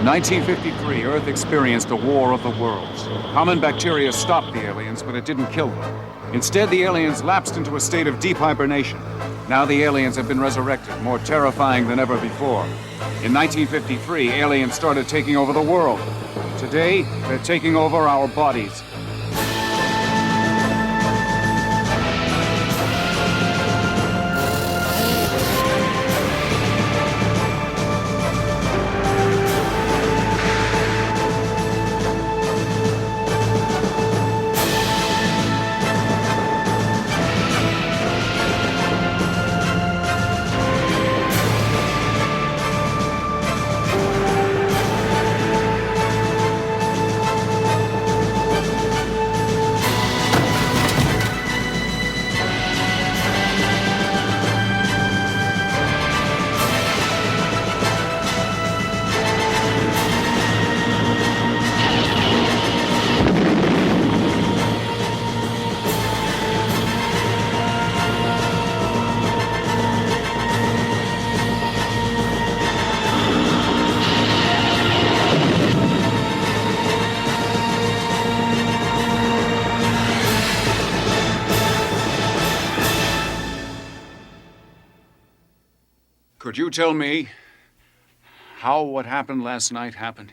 1953, Earth experienced a war of the worlds. Common bacteria stopped the aliens, but it didn't kill them. Instead, the aliens lapsed into a state of deep hibernation. Now the aliens have been resurrected, more terrifying than ever before. In 1953, aliens started taking over the world. Today, they're taking over our bodies. Could you tell me how what happened last night happened?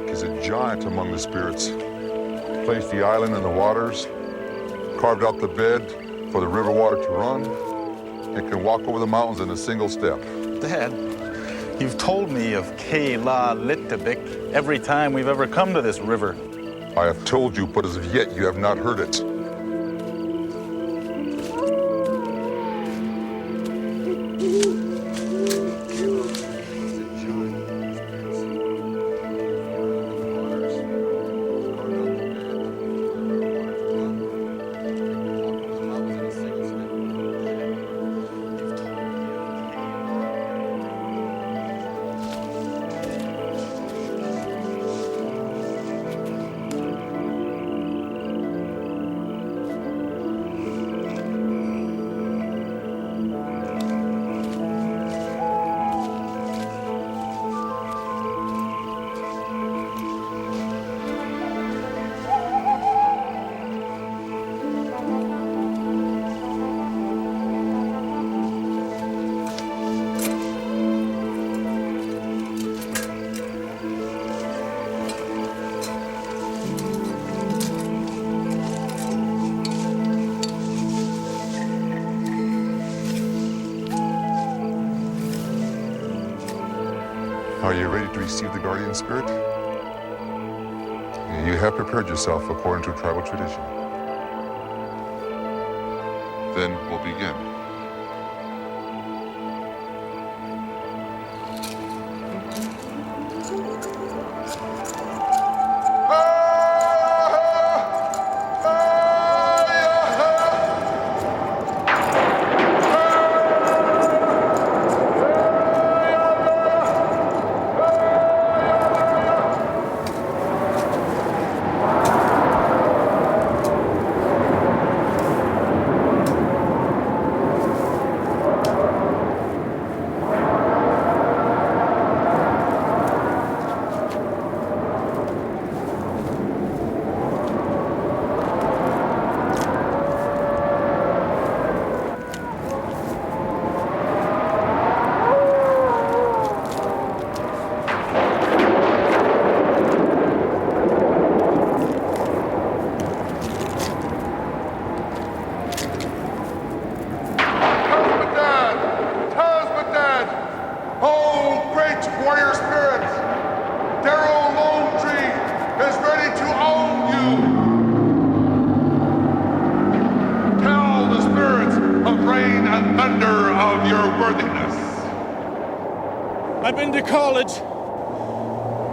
Is a giant among the spirits. Placed the island in the waters, carved out the bed for the river water to run, and can walk over the mountains in a single step. Dad, you've told me of Littebik every time we've ever come to this river. I have told you, but as of yet you have not heard it. Are you ready to receive the guardian spirit? You have prepared yourself according to tribal tradition. Then we'll begin. been to college.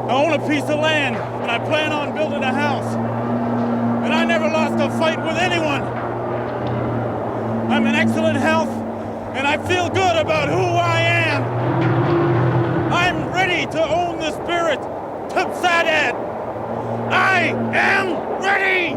I own a piece of land, and I plan on building a house. And I never lost a fight with anyone. I'm in excellent health, and I feel good about who I am. I'm ready to own the spirit of XviD. I am ready!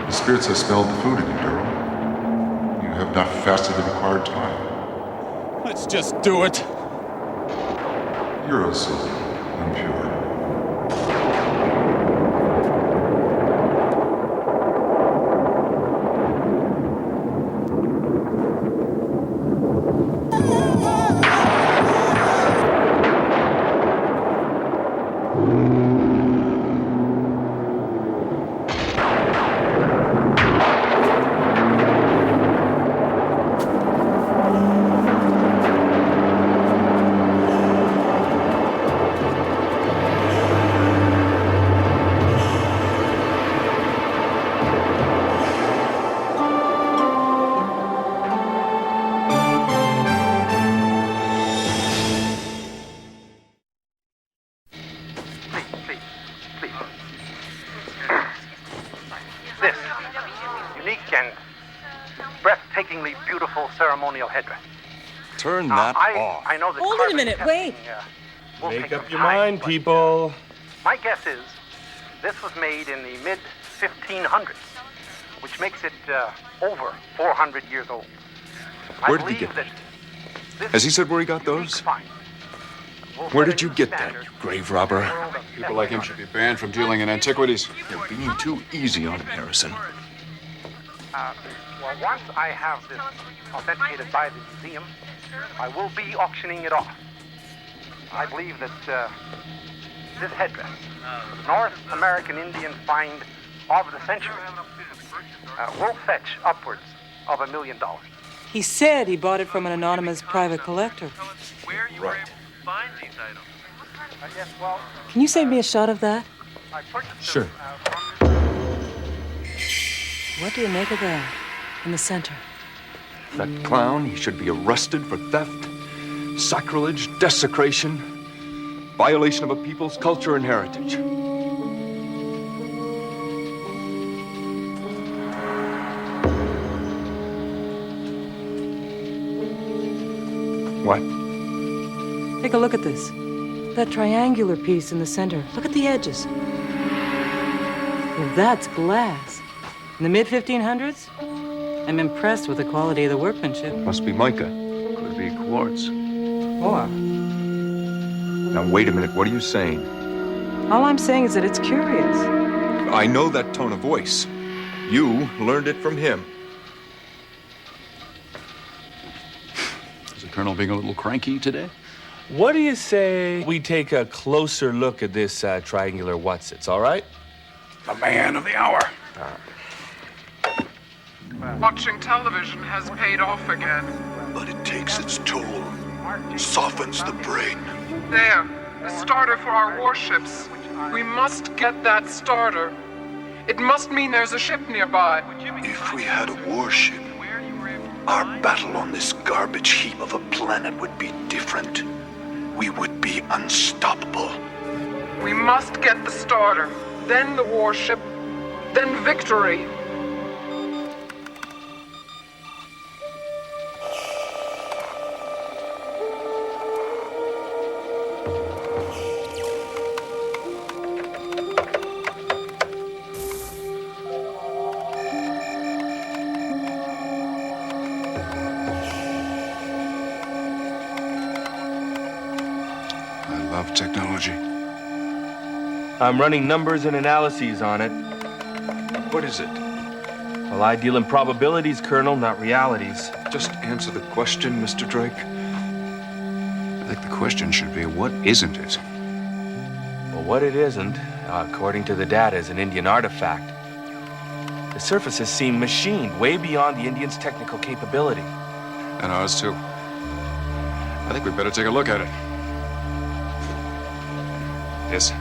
The spirits have smelled the food in you, Daryl. You have not fasted the required time. Let's just do it. You're so impure. This unique and breathtakingly beautiful ceremonial headdress. Turn that off. I know that Hold it a minute, wait. Will Make take up some your time, mind, but, people. my guess is this was made in the mid-1500s, which makes it over 400 years old. Where did he get that? Has he said where he got those? Where did you get that, you grave robber? People like him should be banned from dealing in antiquities. You're being too easy on him, Harrison. Well, once I have this authenticated by the museum, I will be auctioning it off. I believe that this headdress, the North American Indian find of the century, will fetch upwards of $1 million. He said he bought it from an anonymous private collector. Right. Yes, well, Can you save me a shot of that? I purchased Sure. it from... What do you make of that in the center? That clown, he should be arrested for theft, sacrilege, desecration, violation of a people's culture and heritage. What? Take a look at this. That triangular piece in the center. Look at the edges. Well, that's glass. In the mid-1500s? I'm impressed with the quality of the workmanship. Must be mica. Could be quartz. Or, Now, wait a minute. What are you saying? all I'm saying is that it's curious. I know that tone of voice. You learned it from him. Is the Colonel being a little cranky today? What do you say we take a closer look at this triangular whatsits, all right? The man of the hour. Watching television has paid off again. But it takes its toll, softens the brain. There, the starter for our warships. We must get that starter. It must mean there's a ship nearby. If we had a warship, our battle on this garbage heap of a planet would be different. We would be unstoppable. We must get the starter, then the warship, then victory. I love technology. I'm running numbers and analyses on it. What is it? Well, I deal in probabilities, Colonel, not realities. Just answer the question, Mr. Drake. I think the question should be, what isn't it? Well, what it isn't, according to the data, is an Indian artifact. The surfaces seem machined, way beyond the Indians' technical capability. And ours, too. I think we'd better take a look at it. Yes.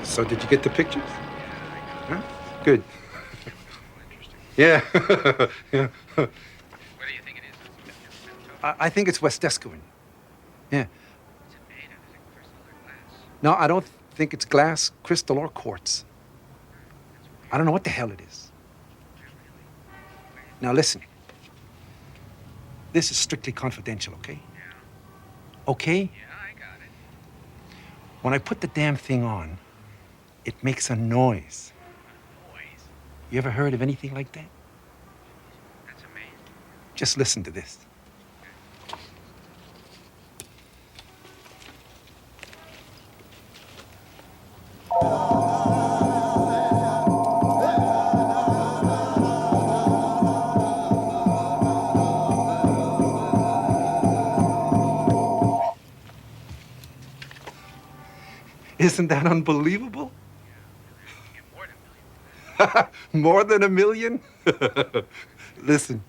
So did you get the pictures? Huh? Good. Yeah. Yeah. What do you think it is? I think it's West Escowan. Yeah. What's it made of? Is it crystal or glass? No, I don't think it's glass, crystal, or quartz. I don't know what the hell it is. Now listen. This is strictly confidential, okay? Yeah. Okay? Yeah, I got it. When I put the damn thing on, it makes a noise. Noise? You ever heard of anything like that? That's amazing. Just listen to this. Isn't that unbelievable? More than a million? Listen,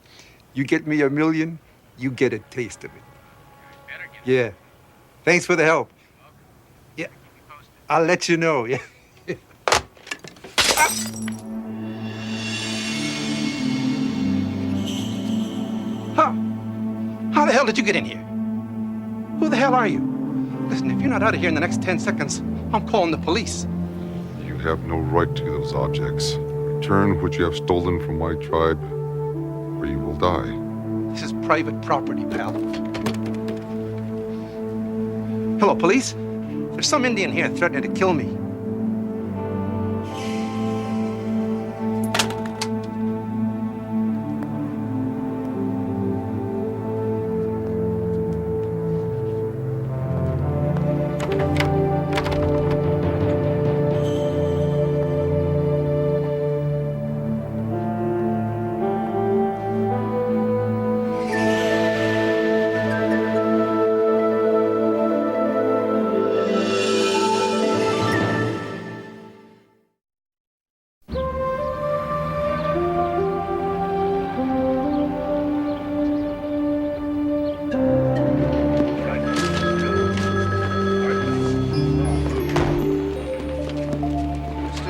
you get me 1 million, you get a taste of it. Yeah. Thanks for the help. Yeah. I'll let you know. Yeah. Huh? How the hell did you get in here? Who the hell are you? Listen, if you're not out of here in the next 10 seconds, I'm calling the police. You have no right to those objects. Return what you have stolen from my tribe, or you will die. This is private property, pal. Hello, police? There's some Indian here threatening to kill me.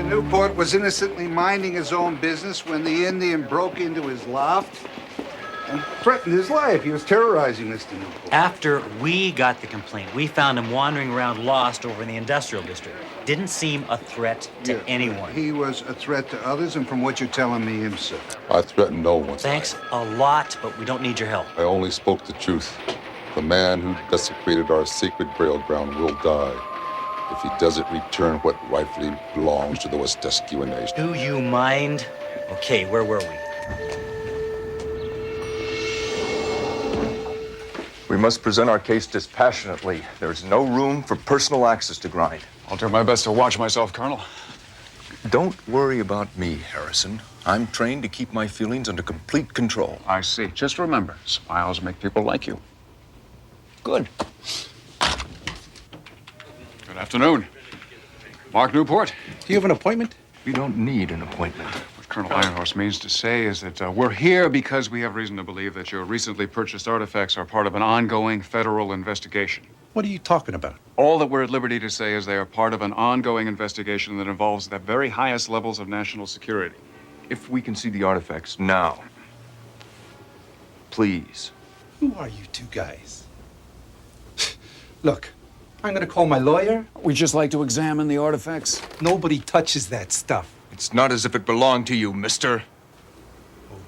Newport was innocently minding his own business when the Indian broke into his loft and threatened his life. He was terrorizing Mr. Newport. After we got the complaint, we found him wandering around lost over in the industrial district. Didn't seem a threat to anyone. He was a threat to others, and from what you're telling me, himself. I threatened no one. Thanks a lot, but we don't need your help. I only spoke the truth. The man who desecrated our sacred burial ground will die if he doesn't return what rightfully belongs to the West Escowan Nation. Do you mind? Okay, where were we? We must present our case dispassionately. There is no room for personal axes to grind. I'll do my best to watch myself, Colonel. Don't worry about me, Harrison. I'm trained to keep my feelings under complete control. I see. Just remember, smiles make people like you. Good. Good afternoon. Mark Newport. Do you have an appointment? We don't need an appointment. What Colonel Ironhorse means to say is that we're here because we have reason to believe that your recently purchased artifacts are part of an ongoing federal investigation. What are you talking about? All that we're at liberty to say is they are part of an ongoing investigation that involves the very highest levels of national security. If we can see the artifacts now, please. Who are you two guys? Look, I'm gonna call my lawyer. We'd just like to examine the artifacts. Nobody touches that stuff. It's not as if it belonged to you, mister.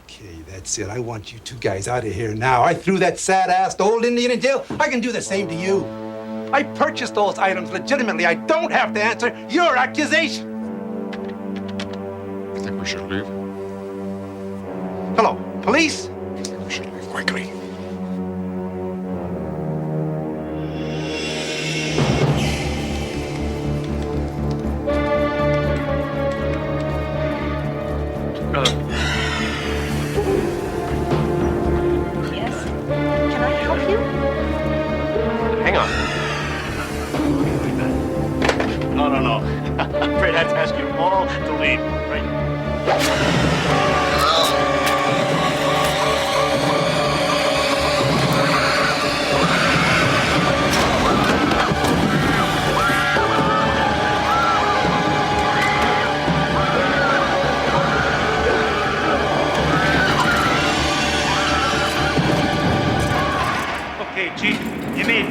Okay, that's it. I want you two guys out of here now. I threw that sad-assed old Indian in jail. I can do the same to you. I purchased those items legitimately. I don't have to answer your accusation. I think we should leave. Hello, police? I think we should leave quickly.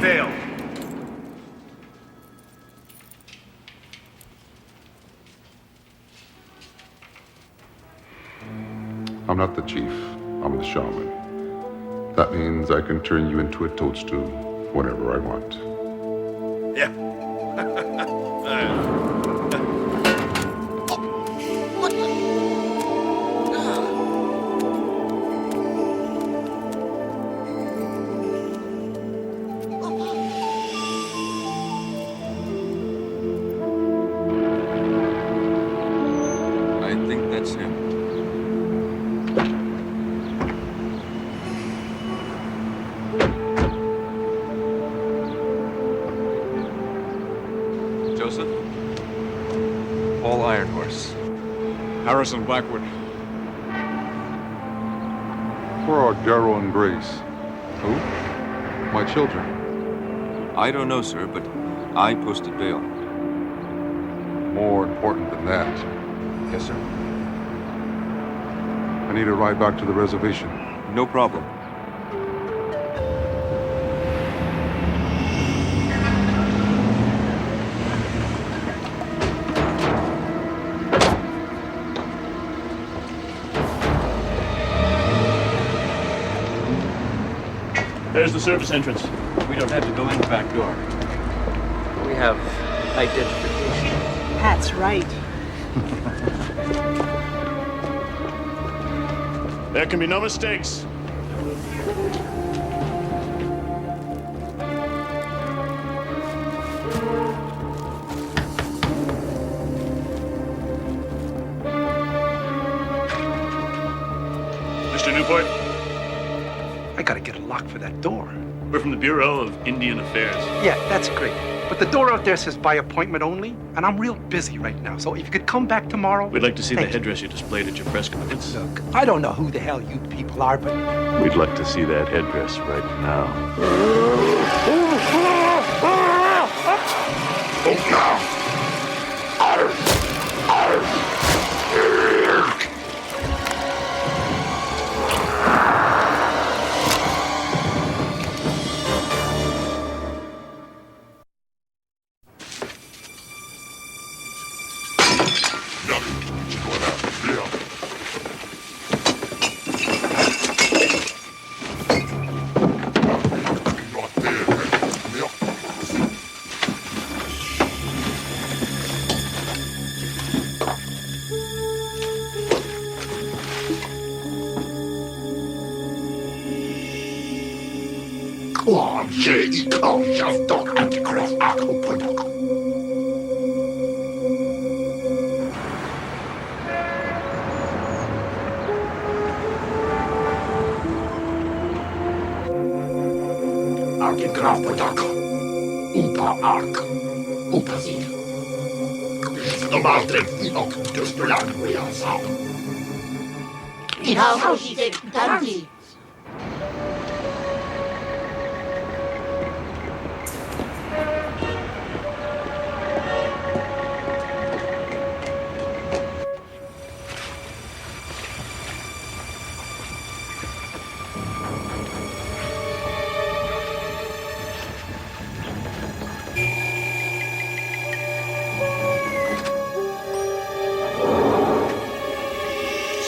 bail. I'm not the chief. I'm the shaman. That means I can turn you into a toadstool whenever I want. Yeah. I think that's him. Joseph? Paul Ironhorse. Harrison Blackwood. Where are Darrow and Grace? Who? My children. I don't know, sir, but I posted bail. More important than that, Yes, sir. I need a ride back to the reservation. No problem. There's the service entrance. We don't have to go in the back door. We have identification. Pat's right. There can be no mistakes. Mr. Newport, I gotta get a lock for that door. we're from the Bureau of Indian Affairs. Yeah, that's great. But the door out there says by appointment only, and I'm real busy right now. So if you could come back tomorrow. We'd like to see the Thank you. headdress you displayed at your press conference. Look, I don't know who the hell you people are, but We'd like to see that headdress right now.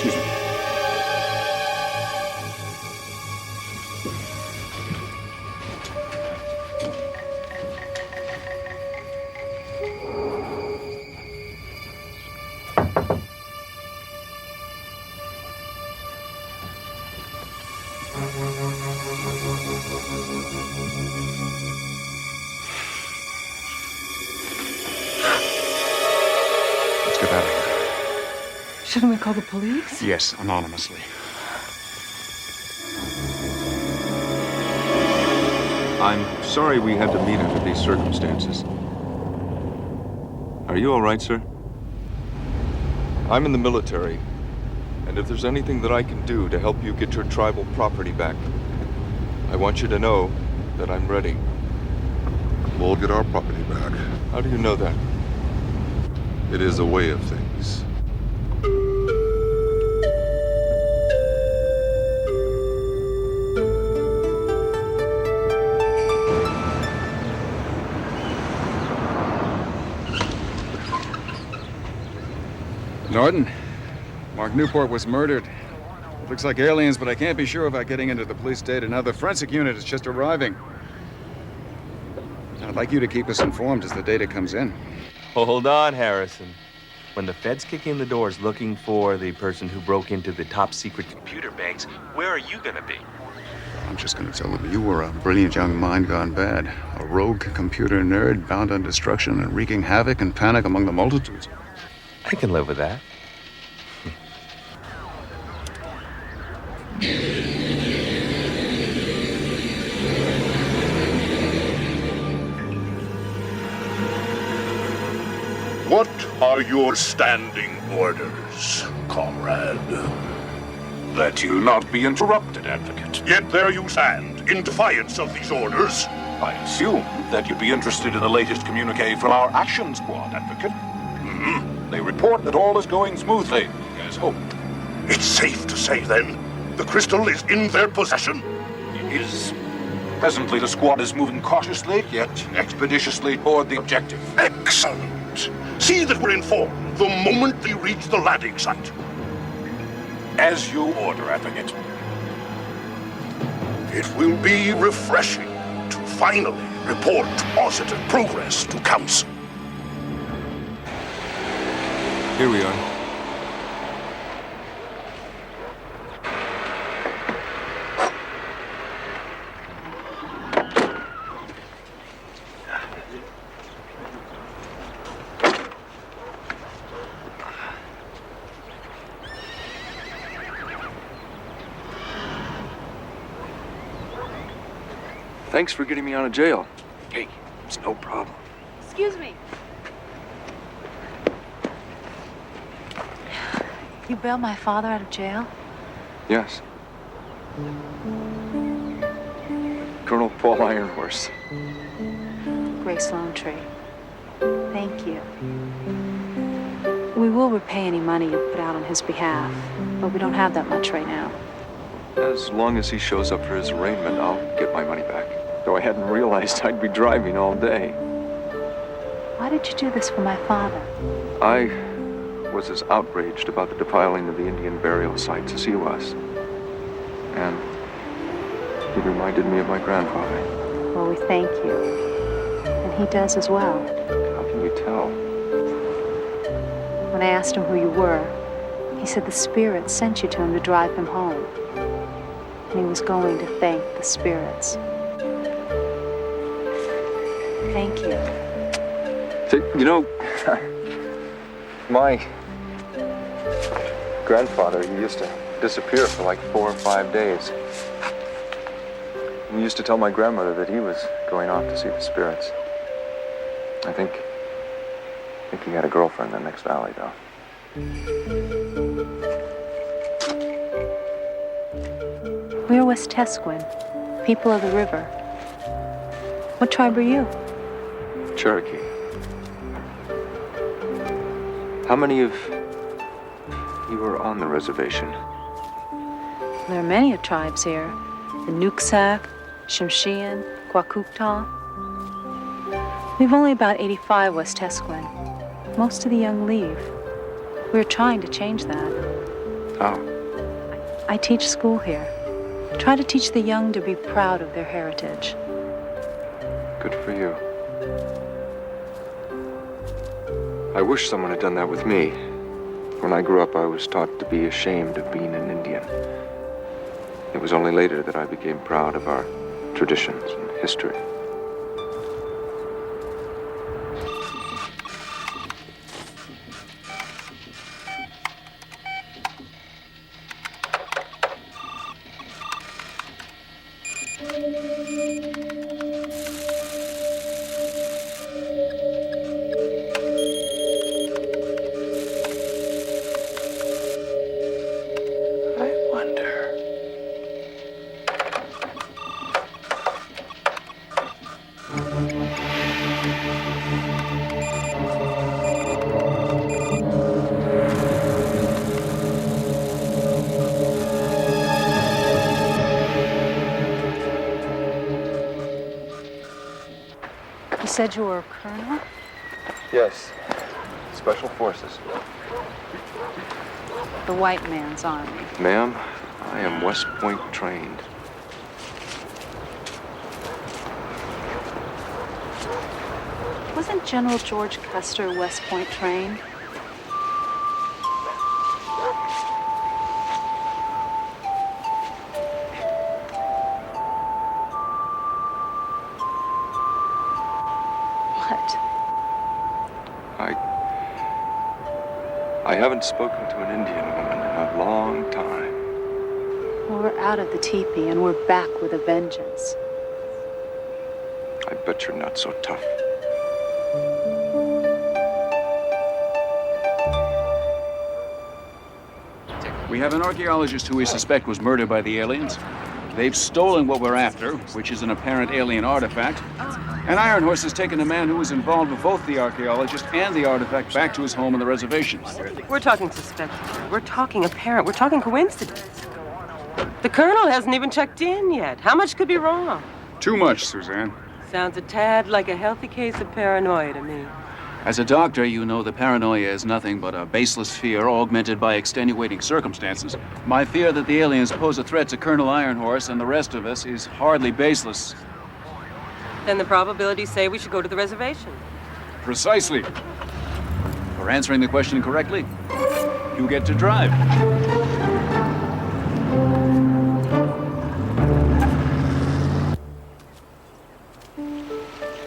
Excuse me. Let's get out of here. Shouldn't we call the police? Yes, anonymously. I'm sorry we had to meet under these circumstances. Are you all right, sir? I'm in the military, and if there's anything that I can do to help you get your tribal property back, I want you to know that I'm ready. We'll get our property back. How do you know that? It is a way of things. Norton, Mark Newport was murdered. It looks like aliens, but I can't be sure about getting into the police data. Now, the forensic unit is just arriving. I'd like you to keep us informed as the data comes in. Hold on, Harrison. When the feds kick in the doors looking for the person who broke into the top secret computer banks, where are you gonna be? I'm just going to tell them you were a brilliant young mind gone bad. A rogue computer nerd bound on destruction and wreaking havoc and panic among the multitudes. I can live with that. What are your standing orders, comrade? That you'll not be interrupted, Advocate. Yet there you stand, in defiance of these orders. I assume that you'd be interested in the latest communique from our Action Squad, Advocate. They report that all is going smoothly, as hoped. It's safe to say, then, the crystal is in their possession? It is. Presently, the squad is moving cautiously, yet expeditiously toward the objective. Excellent. See that we're informed the moment they reach the landing site. As you order, Advocate. It will be refreshing to finally report positive progress to Council. Here we are. Thanks for getting me out of jail. Hey, it's no problem. Excuse me. You bailed my father out of jail? Yes. Colonel Paul Ironhorse. Grace Lone Tree. Thank you. We will repay any money you put out on his behalf, but we don't have that much right now. As long as he shows up for his arraignment, I'll get my money back. Though I hadn't realized I'd be driving all day. Why did you do this for my father? I was as outraged about the defiling of the Indian burial sites as he was. And he reminded me of my grandfather. Well, we thank you. And he does as well. How can you tell? When I asked him who you were, he said the spirits sent you to him to drive him home. And he was going to thank the spirits. Thank you. You know, my grandfather, he used to disappear for like 4 or 5 days. He used to tell my grandmother that he was going off to see the spirits. I think he had a girlfriend in the next valley, though. We're West Tesquin, people of the river. What tribe are you? Cherokee. How many of you are on the reservation? There are many tribes here. The Nooksack, Shimshian, Quakuuktaw. We've only about 85 West Tesquin. Most of the young leave. We're trying to change that. How? I teach school here. Try to teach the young to be proud of their heritage. Good for you. I wish someone had done that with me. When I grew up, I was taught to be ashamed of being an Indian. It was only later that I became proud of our traditions and history. You said you were a colonel? Yes. Special Forces. the white man's army. Ma'am, I am West Point trained. Wasn't General George Custer West Point trained? What? I haven't spoken to an Indian woman in a long time. Well, we're out of the teepee and we're back with a vengeance. I bet you're not so tough. We have an archaeologist who we suspect was murdered by the aliens. They've stolen what we're after, which is an apparent alien artifact. And Iron Horse has taken a man who was involved with both the archaeologist and the artifact back to his home in the reservation. We're talking suspect. We're talking apparent. We're talking coincidence. The colonel hasn't even checked in yet. How much could be wrong? Too much, Suzanne. Sounds a tad like a healthy case of paranoia to me. As a doctor, you know the paranoia is nothing but a baseless fear augmented by extenuating circumstances. My fear that the aliens pose a threat to Colonel Iron Horse and the rest of us is hardly baseless. Then the probabilities say we should go to the reservation. Precisely. For answering the question correctly, you get to drive.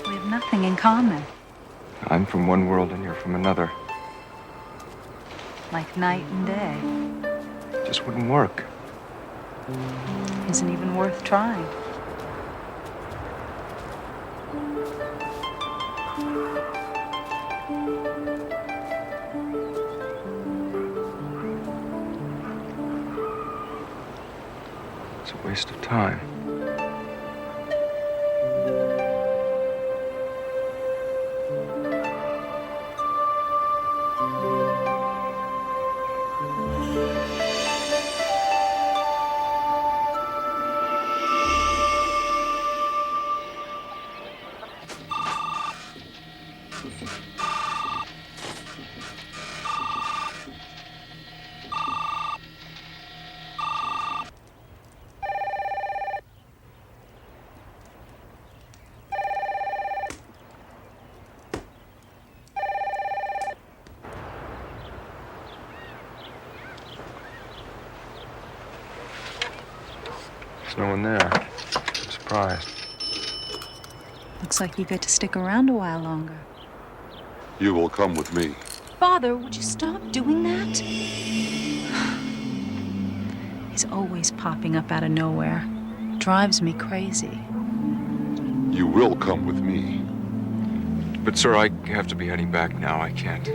We have nothing in common. I'm from one world and you're from another. Like night and day. Just wouldn't work. Isn't even worth trying. It's a waste of time. There's no one there. I'm surprised. Looks like you get to stick around a while longer. You will come with me. Father, would you stop doing that? He's always popping up out of nowhere. Drives me crazy. You will come with me. But, sir, I have to be heading back now. I can't.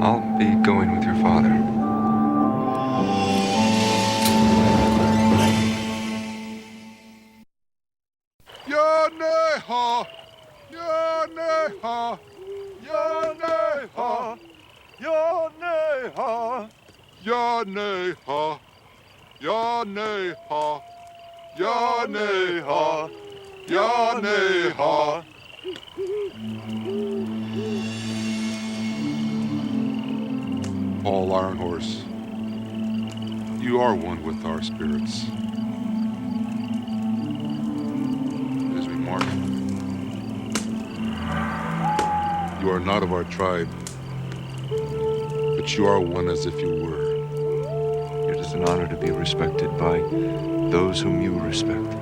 I'll be going with your father. Yaneha! Yaneha! Yaneha! Yaneha! Yaneha! Yaneha! Yaneha! Yaneha! Paul Iron Horse, you are one with our spirits. As we mark, you are not of our tribe, but you are one as if you were. It is an honor to be respected by those whom you respect.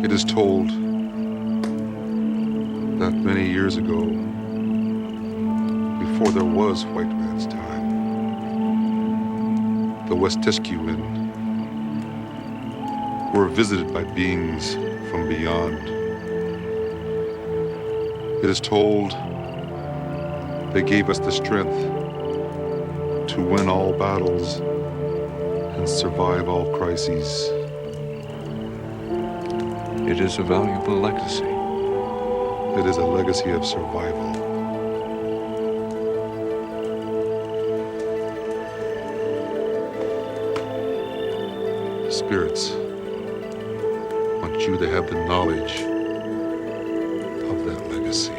It is told that many years ago, before there was white man's time, the Westiscuan were visited by beings from beyond. It is told they gave us the strength to win all battles and survive all crises. It is a valuable legacy. It is a legacy of survival. spirits want you to have the knowledge of that legacy.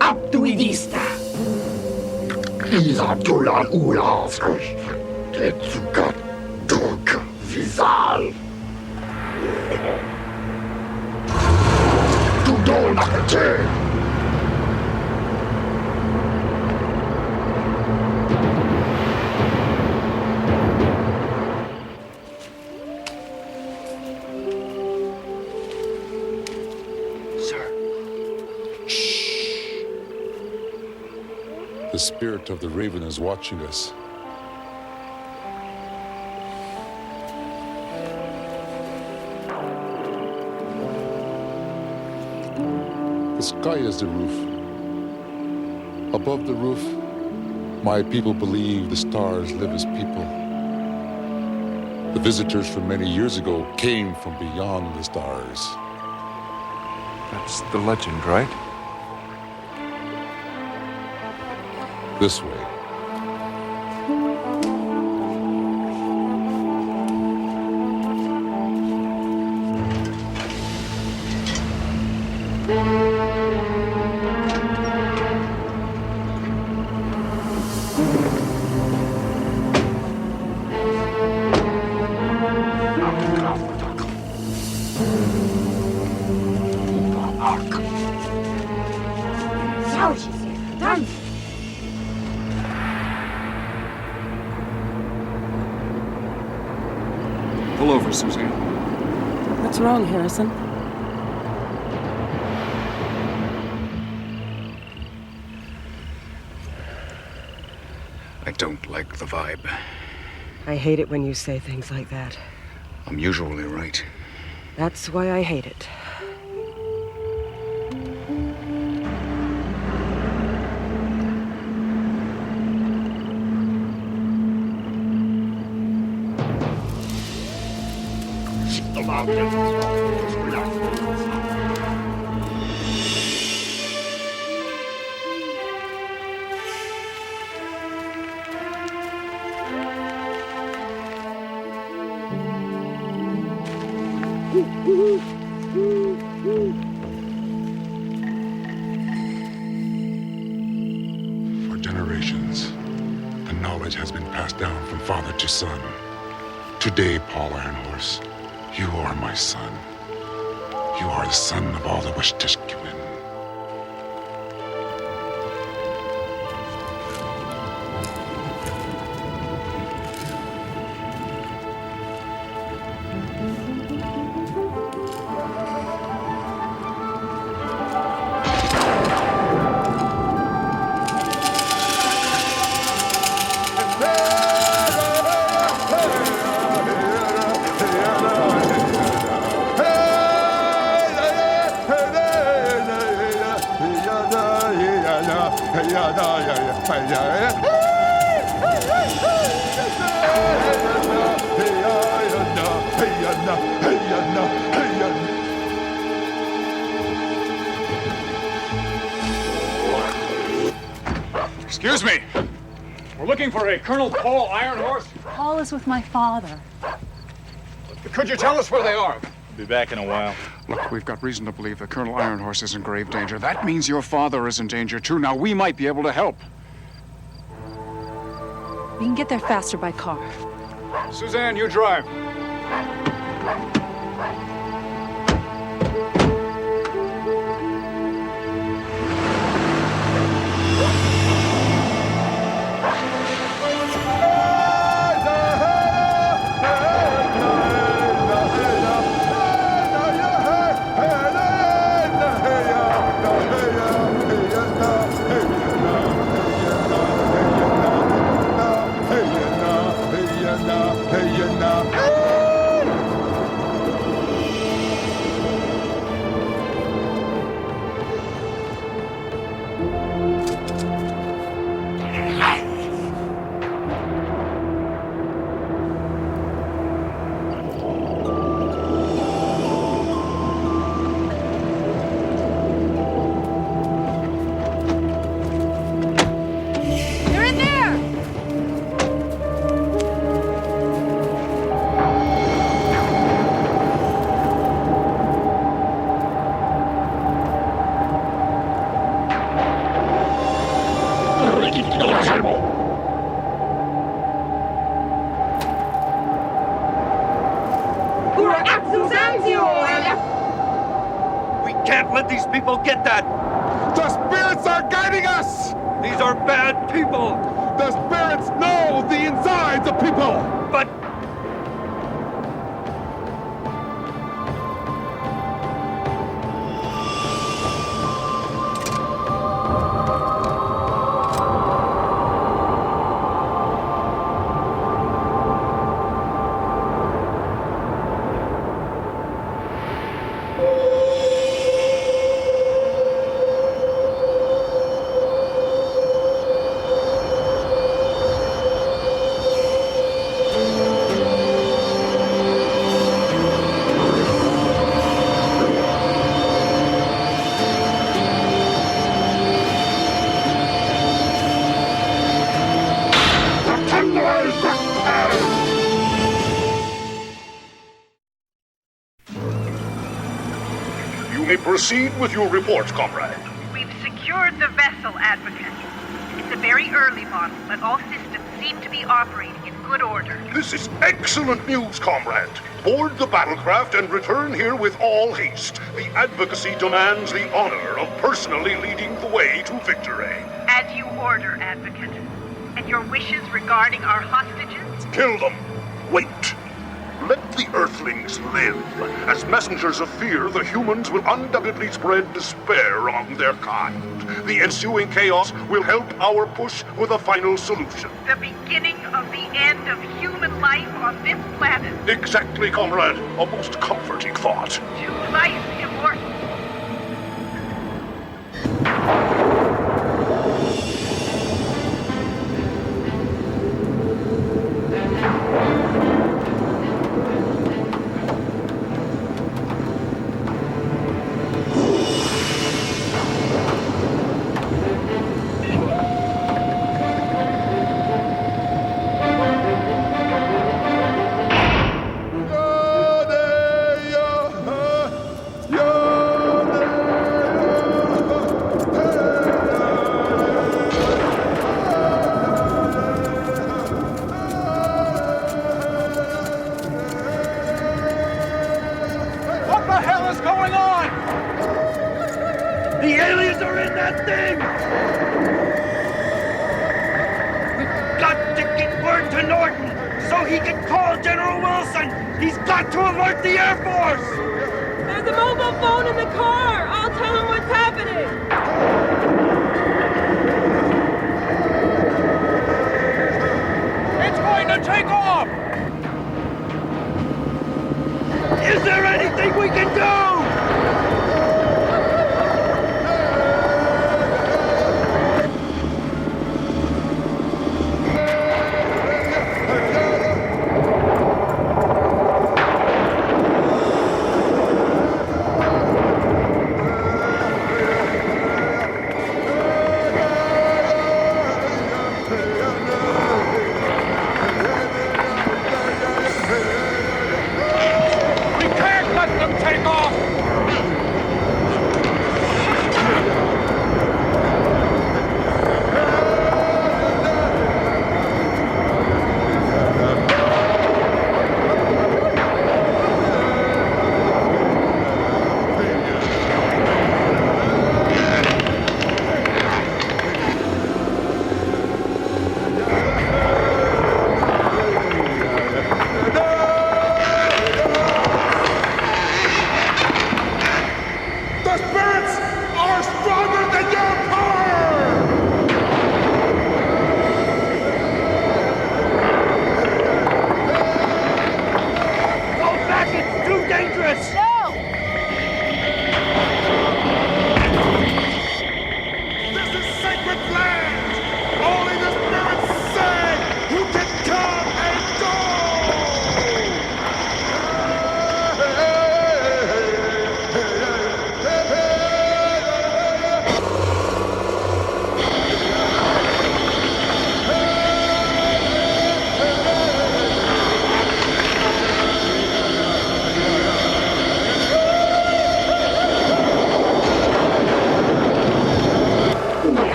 Abduidista. Isa tulan ulavskos. Tetsukat duk vizal. Tudonakate. The spirit of the raven is watching us. The sky is the roof. Above the roof, my people believe the stars live as people. The visitors from many years ago came from beyond the stars. That's the legend, right? This way. Pull over, Suzanne. What's wrong, Harrison? I don't like the vibe. I hate it when you say things like that. I'm usually right. That's why I hate it. For generations, the knowledge has been passed down from father to son. Today, Paul Ironhorse, you are my son. You are the son of all the Wishtishkimen. Excuse me. We're looking for a Colonel Paul Ironhorse. Paul is with my father. Could you tell us where they are? Be back in a while. Look, we've got reason to believe that Colonel Ironhorse is in grave danger. That means your father is in danger, too. Now, we might be able to help. We can get there faster by car. Suzanne, you drive. Hey, We can't let these people get that! The spirits are guiding us! These are bad people! The spirits know the insides of people! But You may proceed with your report, comrade. We've secured the vessel, Advocate. It's a very early model, but all systems seem to be operating in good order. This is excellent news, comrade. Board the battlecraft and return here with all haste. The advocacy demands the honor of personally leading the way to victory. As you order, Advocate. And your wishes regarding our hostages? Kill them. Wait. Let the Earthlings live. As messengers of fear, the humans will undoubtedly spread despair among their kind. The ensuing chaos will help our push for the final solution. The beginning of the end of human life on this planet. Exactly, comrade. A most comforting thought. To life immortal. What the hell is going on? The aliens are in that thing! We've got to get word to Norton so he can call General Wilson! He's got to alert the Air Force! There's a mobile phone in the car. I'll tell him what's happening. It's going to take off! Is there anything we can do?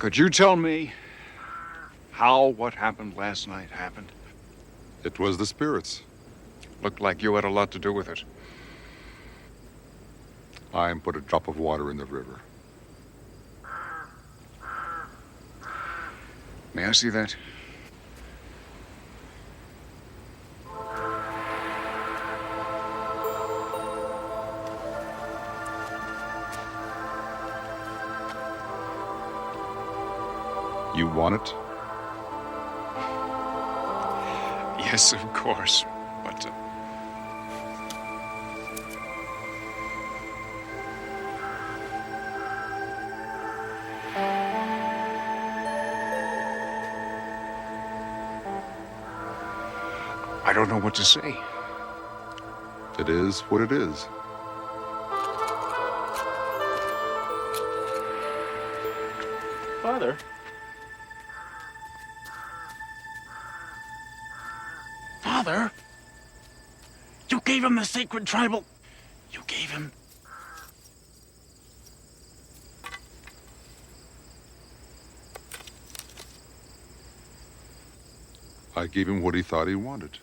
Could you tell me how what happened last night happened? It was the spirits. Looked like you had a lot to do with it. I put a drop of water in the river. May I see that? You want it? Yes, of course. But I don't know what to say. It is what it is. Father? Father? You gave him the sacred tribal... You gave him... I gave him what he thought he wanted.